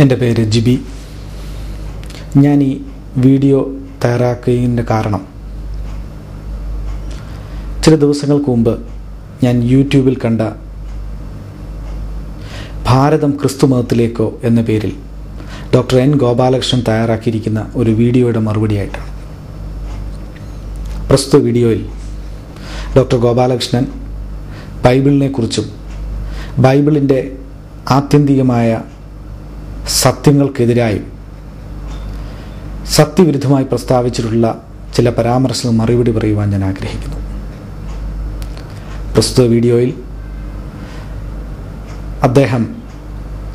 എൻ്റെ പേര് ജിബി. ഞാൻ ഈ വീഡിയോ തയ്യാറാക്കുന്നതിൻ്റെ കാരണം, ചില ദിവസങ്ങൾക്ക് മുമ്പ് ഞാൻ യൂട്യൂബിൽ കണ്ട ഭാരതം ക്രിസ്തുമതത്തിലേക്കോ എന്ന പേരിൽ ഡോക്ടർ എൻ ഗോപാലകൃഷ്ണൻ തയ്യാറാക്കിയിരിക്കുന്ന ഒരു വീഡിയോയുടെ മറുപടിയായിട്ടാണ്. പ്രസ്തുത വീഡിയോയിൽ ഡോക്ടർ ഗോപാലകൃഷ്ണൻ ബൈബിളിനെക്കുറിച്ചും ബൈബിളിൻ്റെ ആത്യന്തികമായ സത്യങ്ങൾക്കെതിരായും സത്യവിരുദ്ധമായി പ്രസ്താവിച്ചിട്ടുള്ള ചില പരാമർശങ്ങൾ മറുപടി പറയുവാൻ ഞാൻ ആഗ്രഹിക്കുന്നു. പ്രസ്തുത വീഡിയോയിൽ അദ്ദേഹം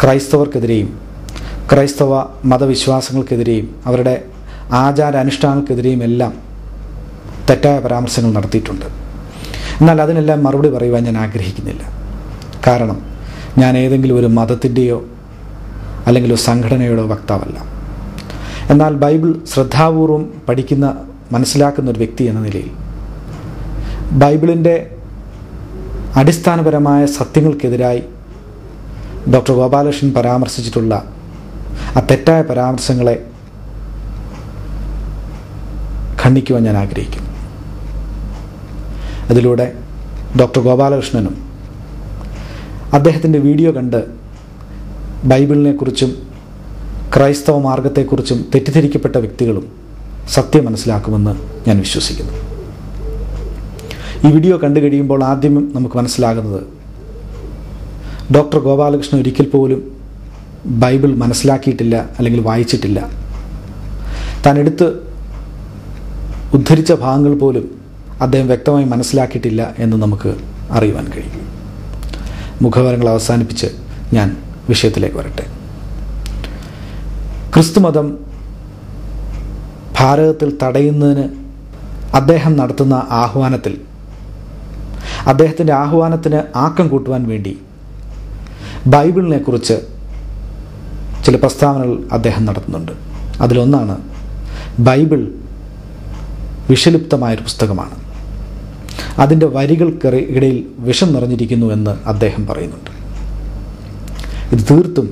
ക്രൈസ്തവർക്കെതിരെയും ക്രൈസ്തവ മതവിശ്വാസങ്ങൾക്കെതിരെയും അവരുടെ ആചാരാനുഷ്ഠാനങ്ങൾക്കെതിരെയും എല്ലാം തെറ്റായ പരാമർശങ്ങൾ നടത്തിയിട്ടുണ്ട്. എന്നാൽ അതിനെല്ലാം മറുപടി പറയുവാൻ ഞാൻ ആഗ്രഹിക്കുന്നില്ല. കാരണം ഞാൻ ഏതെങ്കിലും ഒരു മതത്തിൻ്റെയോ അല്ലെങ്കിൽ ഒരു സംഘടനയുടെ വക്താവല്ല. എന്നാൽ ബൈബിൾ ശ്രദ്ധാപൂർവം പഠിക്കുന്ന മനസ്സിലാക്കുന്ന ഒരു വ്യക്തി എന്ന നിലയിൽ ബൈബിളിൻ്റെ അടിസ്ഥാനപരമായ സത്യങ്ങൾക്കെതിരായി ഡോക്ടർ ഗോപാലകൃഷ്ണൻ പരാമർശിച്ചിട്ടുള്ള ആ തെറ്റായ പരാമർശങ്ങളെ ഖണ്ഡിക്കുവാൻ ഞാൻ ആഗ്രഹിക്കുന്നു. അതിലൂടെ ഡോക്ടർ ഗോപാലകൃഷ്ണനും അദ്ദേഹത്തിൻ്റെ വീഡിയോ കണ്ട് ബൈബിളിനെക്കുറിച്ചും ക്രൈസ്തവ മാർഗത്തെക്കുറിച്ചും തെറ്റിദ്ധരിക്കപ്പെട്ട വ്യക്തികളും സത്യം മനസ്സിലാക്കുമെന്ന് ഞാൻ വിശ്വസിക്കുന്നു. ഈ വീഡിയോ കണ്ടു കഴിയുമ്പോൾ ആദ്യം നമുക്ക് മനസ്സിലാകുന്നത്, ഡോക്ടർ ഗോപാലകൃഷ്ണൻ ഒരിക്കൽ പോലും ബൈബിൾ മനസ്സിലാക്കിയിട്ടില്ല അല്ലെങ്കിൽ വായിച്ചിട്ടില്ല. താൻ എടുത്ത് ഉദ്ധരിച്ച ഭാഗങ്ങൾ പോലും അദ്ദേഹം വ്യക്തമായി മനസ്സിലാക്കിയിട്ടില്ല എന്ന് നമുക്ക് അറിയുവാൻ കഴിയും. മുഖവരങ്ങൾ അവസാനിപ്പിച്ച് ഞാൻ വിഷയത്തിലേക്ക് വരട്ടെ. ക്രിസ്തുമതം ഭാരതത്തിൽ തടയുന്നതിന് അദ്ദേഹം നടത്തുന്ന ആഹ്വാനത്തിൽ, അദ്ദേഹത്തിൻ്റെ ആഹ്വാനത്തിന് ആക്കം കൂട്ടുവാൻ വേണ്ടി ബൈബിളിനെക്കുറിച്ച് ചില പ്രസ്താവനകൾ അദ്ദേഹം നടത്തുന്നുണ്ട്. അതിലൊന്നാണ്, ബൈബിൾ വിഷലിപ്തമായൊരു പുസ്തകമാണ്, അതിൻ്റെ വരികൾക്കിടയിൽ വിഷം നിറഞ്ഞിരിക്കുന്നു എന്ന് അദ്ദേഹം പറയുന്നുണ്ട്. ഇത് തീർത്തും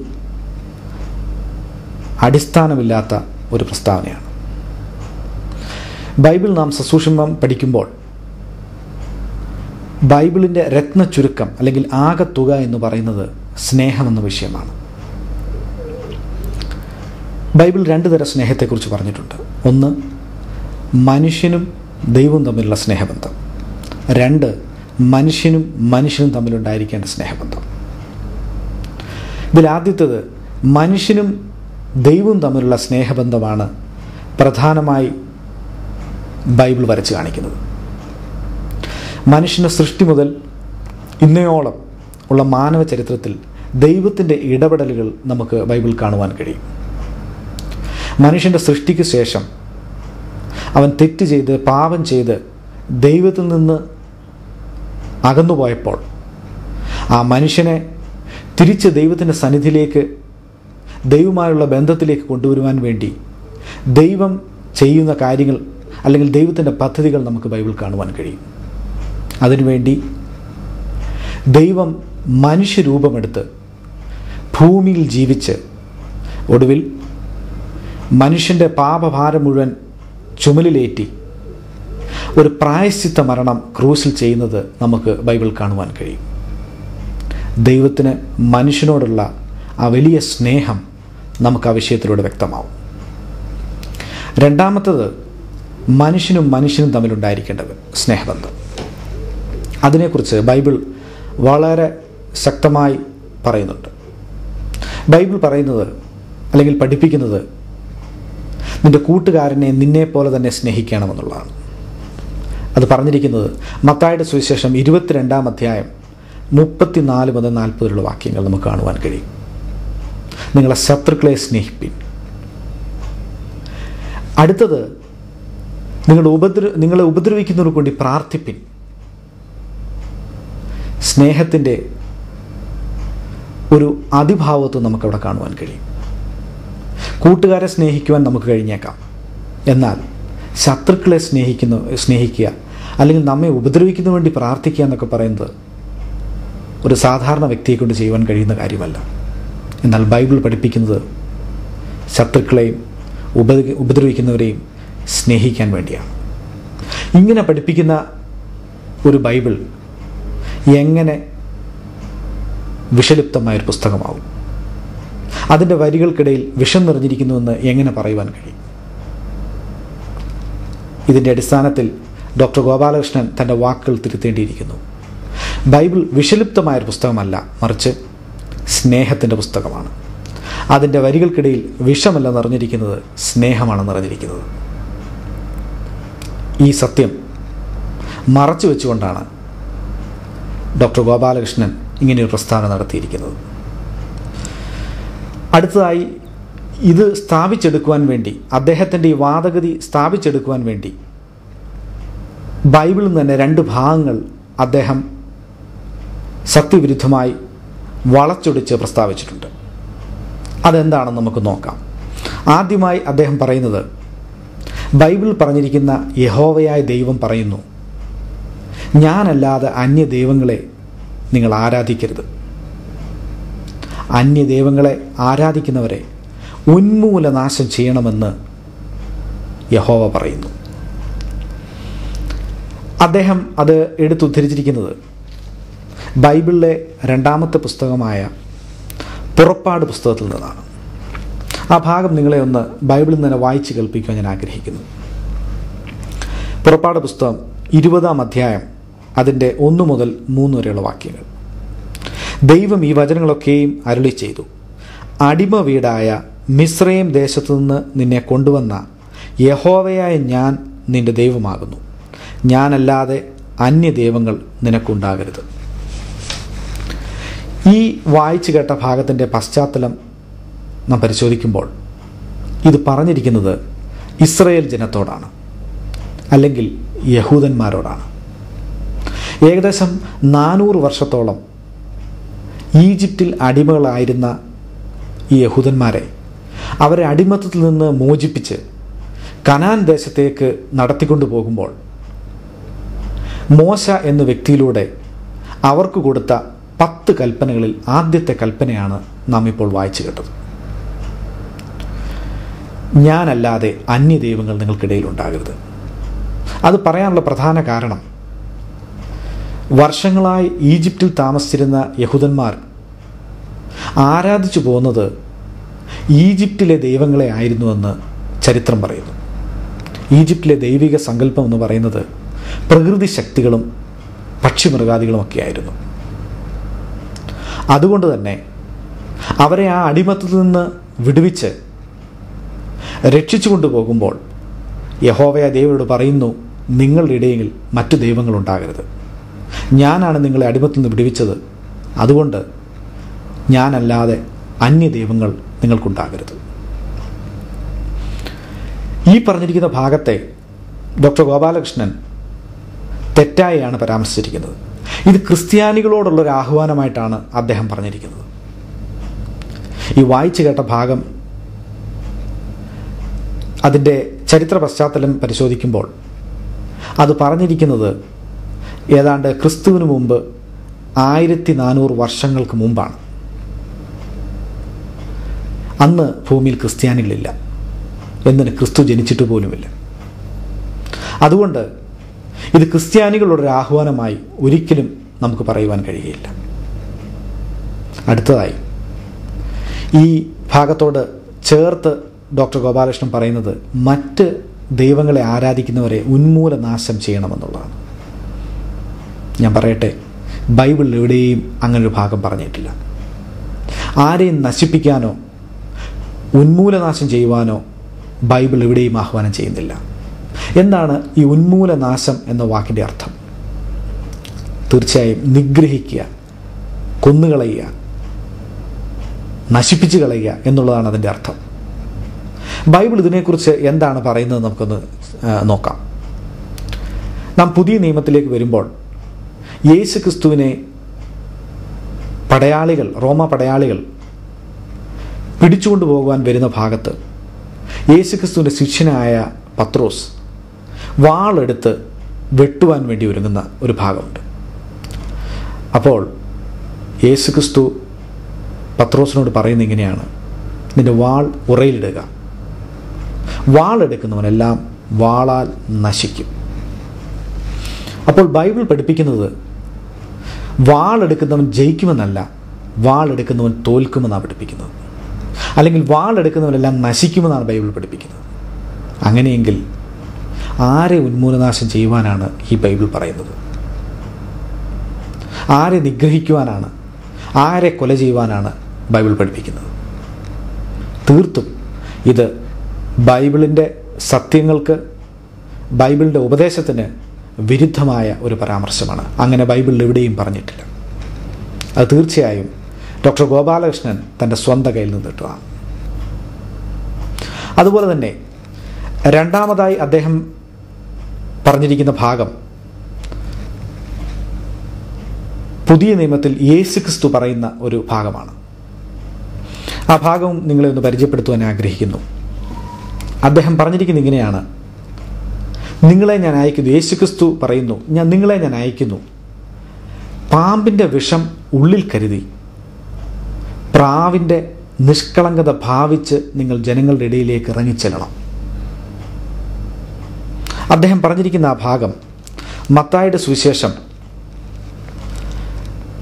അടിസ്ഥാനമില്ലാത്ത ഒരു പ്രസ്താവനയാണ്. ബൈബിൾ നാം സസൂക്ഷ്മം പഠിക്കുമ്പോൾ ബൈബിളിൻ്റെ രത്ന ചുരുക്കം അല്ലെങ്കിൽ ആകത്തുക എന്ന് പറയുന്നത് സ്നേഹമെന്ന വിഷയമാണ്. ബൈബിൾ രണ്ട് തരം സ്നേഹത്തെക്കുറിച്ച് പറഞ്ഞിട്ടുണ്ട്. ഒന്ന്, മനുഷ്യനും ദൈവവും തമ്മിലുള്ള സ്നേഹബന്ധം. രണ്ട്, മനുഷ്യനും മനുഷ്യനും തമ്മിലുണ്ടായിരിക്കേണ്ട സ്നേഹബന്ധം. ഇതിൽ ആദ്യത്തേത്, മനുഷ്യനും ദൈവവും തമ്മിലുള്ള സ്നേഹബന്ധമാണ് പ്രധാനമായി ബൈബിൾ വരച്ച് കാണിക്കുന്നത്. മനുഷ്യൻ്റെ സൃഷ്ടി മുതൽ ഇന്നയോളം ഉള്ള മാനവ ചരിത്രത്തിൽ ദൈവത്തിൻ്റെ ഇടപെടലുകൾ നമുക്ക് ബൈബിൾ കാണുവാൻ കഴിയും. മനുഷ്യൻ്റെ സൃഷ്ടിക്ക് ശേഷം അവൻ തെറ്റ് ചെയ്ത് പാപം ചെയ്ത് ദൈവത്തിൽ നിന്ന് അകന്നുപോയപ്പോൾ ആ മനുഷ്യനെ തിരിച്ച് ദൈവത്തിൻ്റെ സന്നിധിയിലേക്ക്, ദൈവവുമായുള്ള ബന്ധത്തിലേക്ക് കൊണ്ടുവരുവാൻ വേണ്ടി ദൈവം ചെയ്യുന്ന കാര്യങ്ങൾ അല്ലെങ്കിൽ ദൈവത്തിൻ്റെ പദ്ധതികൾ നമുക്ക് ബൈബിൾ കാണുവാൻ കഴിയും. അതിനുവേണ്ടി ദൈവം മനുഷ്യരൂപമെടുത്ത് ഭൂമിയിൽ ജീവിച്ച് ഒടുവിൽ മനുഷ്യൻ്റെ പാപഭാരം മുഴുവൻ ചുമലിലേറ്റി ഒരു പ്രായശ്ചിത്ത മരണം ക്രൂസിൽ ചെയ്യുന്നത് നമുക്ക് ബൈബിൾ കാണുവാൻ കഴിയും. ദൈവത്തിന് മനുഷ്യനോടുള്ള ആ വലിയ സ്നേഹം നമുക്ക് ആ വിഷയത്തിലൂടെ വ്യക്തമാവും. രണ്ടാമത്തത്, മനുഷ്യനും മനുഷ്യനും തമ്മിലുണ്ടായിരിക്കേണ്ടത് സ്നേഹബന്ധം. അതിനെക്കുറിച്ച് ബൈബിൾ വളരെ ശക്തമായി പറയുന്നുണ്ട്. ബൈബിൾ പറയുന്നത് അല്ലെങ്കിൽ പഠിപ്പിക്കുന്നത്, നിൻ്റെ കൂട്ടുകാരനെ നിന്നെപ്പോലെ തന്നെ സ്നേഹിക്കണമെന്നുള്ളതാണ്. അത് പറഞ്ഞിരിക്കുന്നത് മത്തായിയുടെ സുവിശേഷം 22-ാം അധ്യായം 34 മുതൽ 40 വാക്യങ്ങൾ നമുക്ക് കാണുവാൻ കഴിയും. നിങ്ങളെ ശത്രുക്കളെ സ്നേഹിപ്പിൻ. അടുത്തത്, നിങ്ങളെ ഉപദ്രവിക്കുന്നവർക്ക് വേണ്ടി പ്രാർത്ഥിപ്പിൻ. സ്നേഹത്തിൻ്റെ ഒരു അതിഭാവത്വം നമുക്കവിടെ കാണുവാൻ കഴിയും. കൂട്ടുകാരെ സ്നേഹിക്കുവാൻ നമുക്ക് കഴിഞ്ഞേക്കാം, എന്നാൽ ശത്രുക്കളെ സ്നേഹിക്കുക അല്ലെങ്കിൽ നമ്മെ ഉപദ്രവിക്കുന്നതിന് വേണ്ടി പ്രാർത്ഥിക്കുക എന്നൊക്കെ പറയുന്നത് ഒരു സാധാരണ വ്യക്തിയെ കൊണ്ട് ചെയ്യുവാൻ കഴിയുന്ന കാര്യമല്ല. എന്നാൽ ബൈബിൾ പഠിപ്പിക്കുന്നത് ശത്രുക്കളെയും ഉപദ്രവിക്കുന്നവരെയും സ്നേഹിക്കാൻ വേണ്ടിയാണ്. ഇങ്ങനെ പഠിപ്പിക്കുന്ന ഒരു ബൈബിൾ എങ്ങനെ വിഷലിപ്തമായൊരു പുസ്തകമാവും? അതിൻ്റെ വരികൾക്കിടയിൽ വിഷം നിറഞ്ഞിരിക്കുന്നുവെന്ന് എങ്ങനെ പറയുവാൻ കഴിയും? ഇതിൻ്റെ അടിസ്ഥാനത്തിൽ ഡോക്ടർ ഗോപാലകൃഷ്ണൻ തൻ്റെ വാക്കുകൾ തിരുത്തേണ്ടിയിരിക്കുന്നു. ബൈബിൾ വിഷലിപ്തമായൊരു പുസ്തകമല്ല, മറിച്ച് സ്നേഹത്തിൻ്റെ പുസ്തകമാണ്. അതിൻ്റെ വരികൾക്കിടയിൽ വിഷമല്ല നിറഞ്ഞിരിക്കുന്നത്, സ്നേഹമാണ് നിറഞ്ഞിരിക്കുന്നത്. ഈ സത്യം മറച്ചു വെച്ചുകൊണ്ടാണ് ഡോക്ടർ ഗോപാലകൃഷ്ണൻ ഇങ്ങനെയൊരു പ്രസ്താവന നടത്തിയിരിക്കുന്നത്. അടുത്തതായി ഇത് സ്ഥാപിച്ചെടുക്കുവാൻ വേണ്ടി, അദ്ദേഹത്തിൻ്റെ ഈ വാദഗതി സ്ഥാപിച്ചെടുക്കുവാൻ വേണ്ടി ബൈബിളിൽ തന്നെ 2 ഭാഗങ്ങൾ അദ്ദേഹം സത്യവിരുദ്ധമായി വളച്ചൊടിച്ച് പ്രസ്താവിച്ചിട്ടുണ്ട്. അതെന്താണെന്ന് നമുക്ക് നോക്കാം. ആദ്യമായി അദ്ദേഹം പറയുന്നത്, ബൈബിളിൽ പറഞ്ഞിരിക്കുന്ന യഹോവയായ ദൈവം പറയുന്നു, ഞാനല്ലാതെ അന്യ ദൈവങ്ങളെ നിങ്ങൾ ആരാധിക്കരുത്. അന്യദൈവങ്ങളെ ആരാധിക്കുന്നവരെ ഉന്മൂലനാശം ചെയ്യണമെന്ന് യഹോവ പറയുന്നു. അദ്ദേഹം അത് എടുത്തുദ്ധരിച്ചിരിക്കുന്നത് ബൈബിളിലെ 2ാമത്തെ പുസ്തകമായ പുറപ്പാട് പുസ്തകത്തിൽ നിന്നാണ്. ആ ഭാഗം നിങ്ങളെ ഒന്ന് ബൈബിളിൽ നിന്ന് വായിച്ച് കേൾപ്പിക്കാൻ ഞാൻ ആഗ്രഹിക്കുന്നു. പുറപ്പാട് പുസ്തകം 20-ാം അധ്യായം, അതിൻ്റെ 1 മുതൽ 3 വരെയുള്ള വാക്യങ്ങൾ. ദൈവം ഈ വചനങ്ങളൊക്കെയും അരുളി ചെയ്തു. അടിമ വീടായ മിസ്രയീം ദേശത്തു നിന്ന് നിന്നെ കൊണ്ടുവന്ന യഹോവയായ ഞാൻ നിന്റെ ദൈവമാകുന്നു. ഞാനല്ലാതെ അന്യദൈവങ്ങൾ നിനക്കുണ്ടാകരുത്. ഈ വായിച്ചു കേട്ട ഭാഗത്തിൻ്റെ പശ്ചാത്തലം നാം പരിശോധിക്കുമ്പോൾ ഇത് പറഞ്ഞിരിക്കുന്നത് ഇസ്രയേൽ ജനത്തോടാണ്, അല്ലെങ്കിൽ യഹൂദന്മാരോടാണ്. ഏകദേശം 400 വർഷത്തോളം ഈജിപ്തിൽ അടിമകളായിരുന്ന ഈ യഹൂദന്മാരെ, അവരെ അടിമത്തത്തിൽ നിന്ന് മോചിപ്പിച്ച് കനാൻ ദേശത്തേക്ക് നടത്തിക്കൊണ്ടു പോകുമ്പോൾ മോശ എന്ന വ്യക്തിയിലൂടെ അവർക്ക് കൊടുത്ത 10 കൽപ്പനകളിൽ ആദ്യത്തെ കൽപ്പനയാണ് നാം ഇപ്പോൾ വായിച്ചു കേട്ടത്. ഞാനല്ലാതെ അന്യദൈവങ്ങൾ നിങ്ങൾക്കിടയിൽ ഉണ്ടാകരുത്. അത് പറയാനുള്ള പ്രധാന കാരണം, വർഷങ്ങളായി ഈജിപ്തിൽ താമസിച്ചിരുന്ന യഹൂദന്മാർ ആരാധിച്ചു പോകുന്നത് ഈജിപ്തിലെ ദൈവങ്ങളെ ആയിരുന്നുവെന്ന് ചരിത്രം പറയുന്നു. ഈജിപ്തിലെ ദൈവിക സങ്കല്പം എന്ന് പറയുന്നത് പ്രകൃതി ശക്തികളും പക്ഷിമൃഗാദികളുമൊക്കെ ആയിരുന്നു. അതുകൊണ്ട് തന്നെ അവരെ ആ അടിമത്തത്തിൽ നിന്ന് വിടുവിച്ച് രക്ഷിച്ചു കൊണ്ടുപോകുമ്പോൾ യഹോവയായ ദൈവത്തോട് പറയുന്നു, നിങ്ങളുടെ ഇടയിൽ മറ്റു ദൈവങ്ങളുണ്ടാകരുത്. ഞാനാണ് നിങ്ങളെ അടിമത്തിൽ നിന്ന് വിടുവിച്ചത്, അതുകൊണ്ട് ഞാനല്ലാതെ അന്യദൈവങ്ങൾ നിങ്ങൾക്കുണ്ടാകരുത്. ഈ പറഞ്ഞിരിക്കുന്ന ഭാഗത്തെ ഡോക്ടർ ഗോപാലകൃഷ്ണൻ തെറ്റായാണ് പരാമർശിച്ചിരിക്കുന്നത്. ഇത് ക്രിസ്ത്യാനികളോടുള്ളൊരു ആഹ്വാനമായിട്ടാണ് അദ്ദേഹം പറഞ്ഞിരിക്കുന്നത്. ഈ വായിച്ചു കേട്ട ഭാഗം, അതിൻ്റെ ചരിത്ര പശ്ചാത്തലം പരിശോധിക്കുമ്പോൾ അത് പറഞ്ഞിരിക്കുന്നത് ഏതാണ്ട് ക്രിസ്തുവിന് മുമ്പ് 1400 വർഷങ്ങൾക്ക് മുമ്പാണ്. അന്ന് ഭൂമിയിൽ ക്രിസ്ത്യാനികളില്ല, എന്തിന് ക്രിസ്തു ജനിച്ചിട്ട് പോലുമില്ല. അതുകൊണ്ട് ഇത് ക്രിസ്ത്യാനികളുടെ ആഹ്വാനമായി ഒരിക്കലും നമുക്ക് പറയുവാൻ കഴിയുകയില്ല. അടുത്തതായി ഈ ഭാഗത്തോട് ചേർത്ത് ഡോക്ടർ ഗോപാലകൃഷ്ണൻ പറയുന്നത് മറ്റ് ദൈവങ്ങളെ ആരാധിക്കുന്നവരെ ഉന്മൂലനാശം ചെയ്യണമെന്നുള്ളതാണ്. ഞാൻ പറയട്ടെ, ബൈബിളിൽ എവിടെയും അങ്ങനൊരു ഭാഗം പറഞ്ഞിട്ടില്ല. ആരെയും നശിപ്പിക്കാനോ ഉന്മൂലനാശം ചെയ്യുവാനോ ബൈബിൾ എവിടെയും ആഹ്വാനം ചെയ്യുന്നില്ല. എന്താണ് ഈ ഉന്മൂലനാശം എന്ന വാക്കിൻ്റെ അർത്ഥം? തീർച്ചയായും നിഗ്രഹിക്കുക, കൊന്നുകളയുക, നശിപ്പിച്ചു കളയുക എന്നുള്ളതാണ് അതിൻ്റെ അർത്ഥം. ബൈബിൾ ഇതിനെക്കുറിച്ച് എന്താണ് പറയുന്നത് നമുക്കൊന്ന് നോക്കാം. നാം പുതിയ നിയമത്തിലേക്ക് വരുമ്പോൾ യേശു ക്രിസ്തുവിനെ റോമ പടയാളികൾ പിടിച്ചുകൊണ്ടു പോകുവാൻ വരുന്ന ഭാഗത്ത് യേശു ക്രിസ്തുവിൻ്റെ ശിഷ്യനായ പത്രോസ് വാളെടുത്ത് വെട്ടുവാൻ വേണ്ടി ഒരുങ്ങുന്ന ഒരു ഭാഗമുണ്ട്. അപ്പോൾ യേശു ക്രിസ്തു പത്രോസിനോട് പറയുന്നത് ഇങ്ങനെയാണ്, നിന്റെ വാൾ ഉറയിലിടുക. വാളെടുക്കുന്നവനെല്ലാം വാളാൽ നശിക്കും. അപ്പോൾ ബൈബിൾ പഠിപ്പിക്കുന്നത് വാളെടുക്കുന്നവൻ ജയിക്കുമെന്നല്ല, വാളെടുക്കുന്നവൻ തോൽക്കുമെന്നാണ് പഠിപ്പിക്കുന്നത്. അല്ലെങ്കിൽ വാളെടുക്കുന്നവനെല്ലാം നശിക്കുമെന്നാണ് ബൈബിൾ പഠിപ്പിക്കുന്നത്. അങ്ങനെയെങ്കിൽ ആരെ ഉന്മൂലനാശം ചെയ്യുവാനാണ് ഈ ബൈബിൾ പറയുന്നത്? ആരെ നിഗ്രഹിക്കുവാനാണ്, ആരെ കൊല ചെയ്യുവാനാണ് ബൈബിൾ പഠിപ്പിക്കുന്നത്? തീർത്തും ഇത് ബൈബിളിൻ്റെ സത്യങ്ങൾക്ക്, ബൈബിളിൻ്റെ ഉപദേശത്തിന് വിരുദ്ധമായ ഒരു പരാമർശമാണ്. അങ്ങനെ ബൈബിളിൽ എവിടെയും പറഞ്ഞിട്ടില്ല. അത് തീർച്ചയായും ഡോക്ടർ ഗോപാലകൃഷ്ണൻ തൻ്റെ സ്വന്തം കയ്യിൽ നിന്നിട്ടതാണ്. അതുപോലെ തന്നെ രണ്ടാമതായി അദ്ദേഹം പറഞ്ഞിരിക്കുന്ന ഭാഗം പുതിയ നിയമത്തിൽ യേശുക്രിസ്തു പറയുന്ന ഒരു ഭാഗമാണ്. ആ ഭാഗവും നിങ്ങളെ ഒന്ന് പരിചയപ്പെടുത്തുവാൻ ആഗ്രഹിക്കുന്നു. അദ്ദേഹം പറഞ്ഞിരിക്കുന്നത് ഇങ്ങനെയാണ്: നിങ്ങളെ ഞാൻ അയക്കുന്നു, യേശുക്രിസ്തു പറയുന്നു, നിങ്ങളെ ഞാൻ അയക്കുന്നു, പാമ്പിൻ്റെ വിഷം ഉള്ളിൽ കരുതി പ്രാവിൻ്റെ നിഷ്കളങ്കത ഭാവിച്ച് നിങ്ങൾ ജനങ്ങളുടെ ഇടയിലേക്ക് ഇറങ്ങിച്ചെല്ലണം. അദ്ദേഹം പറഞ്ഞിരിക്കുന്ന ആ ഭാഗം മത്തായിയുടെ സുവിശേഷം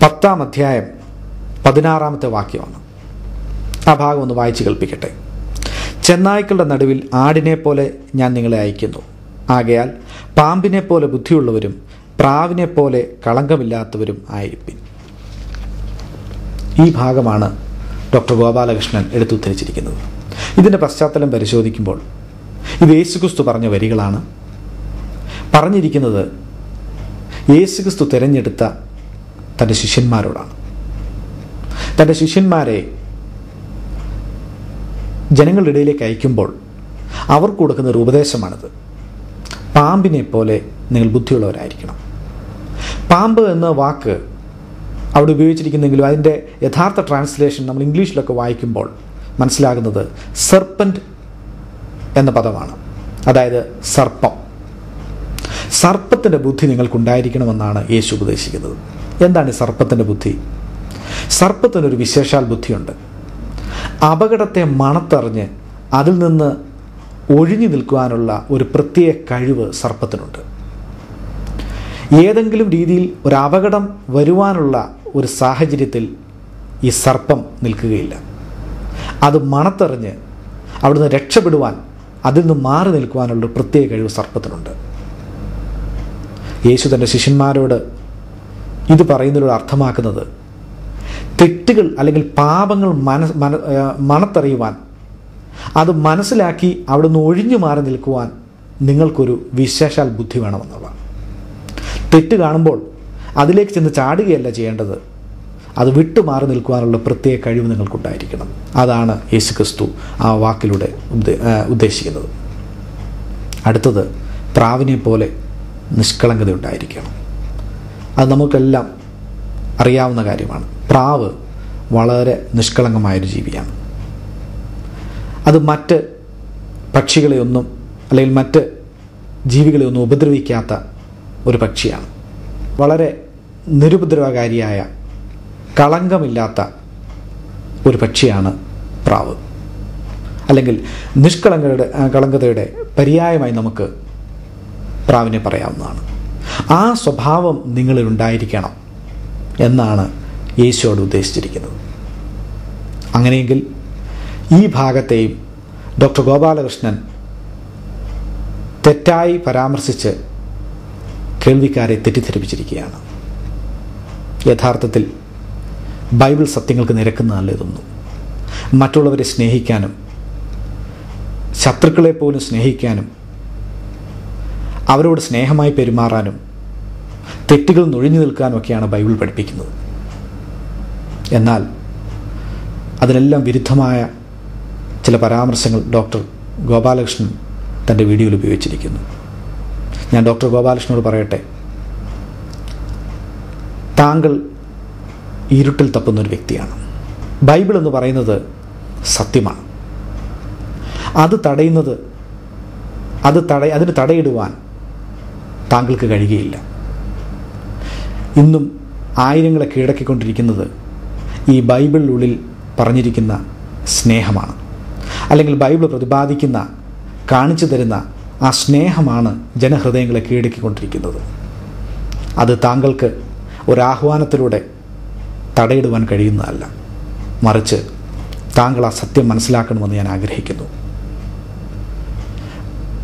10-ാം അധ്യായം 16-ാമത്തെ വാക്യമാണ്. ആ ഭാഗം ഒന്ന് വായിച്ച് കേൾപ്പിക്കട്ടെ. ചെന്നായ്ക്കളുടെ നടുവിൽ ആടിനെ പോലെ ഞാൻ നിങ്ങളെ അയക്കുന്നു. ആകയാൽ പാമ്പിനെ പോലെ ബുദ്ധിയുള്ളവരും പ്രാവിനെ പോലെ കളങ്കമില്ലാത്തവരും ആയിരിപ്പിൻ. ഈ ഭാഗമാണ് ഡോക്ടർ ഗോപാലകൃഷ്ണൻ എടുത്തുദ്ധരിച്ചിരിക്കുന്നത്. ഇതിൻ്റെ പശ്ചാത്തലം പരിശോധിക്കുമ്പോൾ ഇത് യേശുക്രിസ്തു പറഞ്ഞ വരികളാണ്. പറഞ്ഞിരിക്കുന്നത് യേശുക്രിസ്തു തിരഞ്ഞെടുത്ത തൻ്റെ ശിഷ്യന്മാരോടാണ്. തൻ്റെ ശിഷ്യന്മാരെ ജനങ്ങളുടെ ഇടയിലേക്ക് അയക്കുമ്പോൾ അവർക്ക് കൊടുക്കുന്ന ഒരു ഉപദേശമാണിത്. പാമ്പിനെ പോലെ നിങ്ങൾ ബുദ്ധിയുള്ളവരായിരിക്കണം. പാമ്പ് എന്ന വാക്ക് അവിടെ ഉപയോഗിച്ചിരിക്കുന്നെങ്കിലും അതിൻ്റെ യഥാർത്ഥ ട്രാൻസ്ലേഷൻ നമ്മൾ ഇംഗ്ലീഷിലൊക്കെ വായിക്കുമ്പോൾ മനസ്സിലാകുന്നത് സർപ്പൻറ്റ് എന്ന പദമാണ്. അതായത് സർപ്പം. സർപ്പത്തിൻ്റെ ബുദ്ധി നിങ്ങൾക്കുണ്ടായിരിക്കണമെന്നാണ് യേശു ഉപദേശിക്കുന്നത്. എന്താണ് ഈ സർപ്പത്തിൻ്റെ ബുദ്ധി? സർപ്പത്തിനൊരു വിശേഷാൽ ബുദ്ധിയുണ്ട്. അപകടത്തെ മണത്തറിഞ്ഞ് അതിൽ നിന്ന് ഒഴിഞ്ഞു നിൽക്കുവാനുള്ള ഒരു പ്രത്യേക കഴിവ് സർപ്പത്തിനുണ്ട്. ഏതെങ്കിലും രീതിയിൽ ഒരു അപകടം വരുവാനുള്ള ഒരു സാഹചര്യത്തിൽ ഈ സർപ്പം നിൽക്കുകയില്ല. അത് മണത്തറിഞ്ഞ് അവിടുന്ന് രക്ഷപ്പെടുവാൻ, അതിൽ നിന്ന് മാറി നിൽക്കുവാനുള്ള പ്രത്യേക കഴിവ് സർപ്പത്തിനുണ്ട്. യേശു തൻ്റെ ശിഷ്യന്മാരോട് ഇത് പറയുന്നതിലൂടെ അർത്ഥമാക്കുന്നത് തെറ്റുകൾ അല്ലെങ്കിൽ പാപങ്ങൾ മണത്തറിയുവാൻ, അത് മനസ്സിലാക്കി അവിടുന്ന് ഒഴിഞ്ഞു മാറി നിൽക്കുവാൻ നിങ്ങൾക്കൊരു വിശേഷാൽ ബുദ്ധി വേണമെന്നുള്ളതാണ്. തെറ്റ് കാണുമ്പോൾ അതിലേക്ക് ചെന്ന് ചാടുകയല്ല ചെയ്യേണ്ടത്, അത് വിട്ടുമാറി നിൽക്കുവാനുള്ള പ്രത്യേക കഴിവ് നിങ്ങൾക്കുണ്ടായിരിക്കണം. അതാണ് യേശുക്രിസ്തു ആ വാക്കിലൂടെ ഉദ്ദേശിക്കുന്നത്. അടുത്തത്, പ്രാവിനെ പോലെ നിഷ്കളങ്കത ഉണ്ടായിരിക്കണം. അത് നമുക്കെല്ലാം അറിയാവുന്ന കാര്യമാണ്. പ്രാവ് വളരെ നിഷ്കളങ്കമായൊരു ജീവിയാണ്. അത് മറ്റ് പക്ഷികളെയൊന്നും അല്ലെങ്കിൽ മറ്റ് ജീവികളെയൊന്നും ഉപദ്രവിക്കാത്ത ഒരു പക്ഷിയാണ്. വളരെ നിരുപദ്രവകാരിയായ, കളങ്കമില്ലാത്ത ഒരു പക്ഷിയാണ് പ്രാവ്. അല്ലെങ്കിൽ കളങ്കതയുടെ പര്യായമായി നമുക്ക് പ്രാവിനെ പറയാവുന്നതാണ്. ആ സ്വഭാവം നിങ്ങളിൽ ഉണ്ടായിരിക്കണം എന്നാണ് യേശുവോട് ഉദ്ദേശിച്ചിരിക്കുന്നത്. അങ്ങനെയെങ്കിൽ ഈ ഭാഗത്തെയും ഡോക്ടർ ഗോപാലകൃഷ്ണൻ തെറ്റായി പരാമർശിച്ച് കേൾവിക്കാരെ തെറ്റിദ്ധരിപ്പിച്ചിരിക്കുകയാണ്. യഥാർത്ഥത്തിൽ ബൈബിൾ സത്യങ്ങൾക്ക് നിരക്കുന്നതല്ല ഇതൊന്നും. മറ്റുള്ളവരെ സ്നേഹിക്കാനും ശത്രുക്കളെ പോലും സ്നേഹിക്കാനും അവരോട് സ്നേഹമായി പെരുമാറാനും തെറ്റുകൾ നൊഴിഞ്ഞു നിൽക്കാനുമൊക്കെയാണ് ബൈബിൾ പഠിപ്പിക്കുന്നത്. എന്നാൽ അതിനെല്ലാം വിരുദ്ധമായ ചില പരാമർശങ്ങൾ ഡോക്ടർ ഗോപാലകൃഷ്ണൻ തൻ്റെ വീഡിയോയിൽ ഉപയോഗിച്ചിരിക്കുന്നു. ഞാൻ ഡോക്ടർ ഗോപാലകൃഷ്ണനോട് പറയട്ടെ, താങ്കൾ ഇരുട്ടിൽ തപ്പുന്നൊരു വ്യക്തിയാണ്. ബൈബിൾ എന്ന് പറയുന്നത് സത്യമാണ്. അതിന് തടയിടുവാൻ താങ്കൾക്ക് കഴിയുകയില്ല. ഇന്നും ആയിരങ്ങളെ കീഴടക്കിക്കൊണ്ടിരിക്കുന്നത് ഈ ബൈബിളിനുള്ളിൽ പറഞ്ഞിരിക്കുന്ന സ്നേഹമാണ്. അല്ലെങ്കിൽ ബൈബിൾ പ്രതിപാദിക്കുന്ന, കാണിച്ചു തരുന്ന ആ സ്നേഹമാണ് ജനഹൃദയങ്ങളെ കീഴടക്കിക്കൊണ്ടിരിക്കുന്നത്. അത് താങ്കൾക്ക് ഒരാഹ്വാനത്തിലൂടെ തടയിടുവാൻ കഴിയുന്നതല്ല. മറിച്ച് താങ്കൾ ആ സത്യം മനസ്സിലാക്കണമെന്ന് ഞാൻ ആഗ്രഹിക്കുന്നു.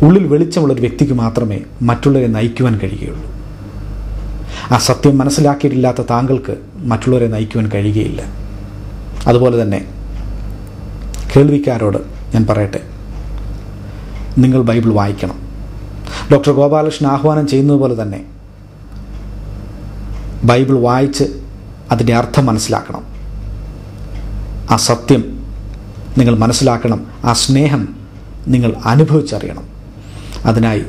ഉള്ളിൽ വെളിച്ചമുള്ളൊരു വ്യക്തിക്ക് മാത്രമേ മറ്റുള്ളവരെ നയിക്കുവാൻ കഴിയുകയുള്ളൂ. ആ സത്യം മനസ്സിലാക്കിയിട്ടില്ലാത്ത താങ്കൾക്ക് മറ്റുള്ളവരെ നയിക്കുവാൻ കഴിയുകയില്ല. അതുപോലെ തന്നെ കേൾവിക്കാരോട് ഞാൻ പറയട്ടെ, നിങ്ങൾ ബൈബിൾ വായിക്കണം. ഡോക്ടർ ഗോപാലകൃഷ്ണൻ ആഹ്വാനം ചെയ്യുന്നത് പോലെ തന്നെ ബൈബിൾ വായിച്ച് അതിൻ്റെ അർത്ഥം മനസ്സിലാക്കണം. ആ സത്യം നിങ്ങൾ മനസ്സിലാക്കണം. ആ സ്നേഹം നിങ്ങൾ അനുഭവിച്ചറിയണം. അതിനായി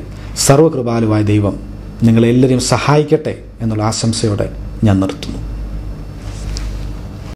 സർവ്വകൃപാലുവായ ദൈവം നിങ്ങളെല്ലാവരെയും സഹായിക്കട്ടെ എന്നുള്ള ആശംസയോടെ ഞാൻ നിർത്തുന്നു.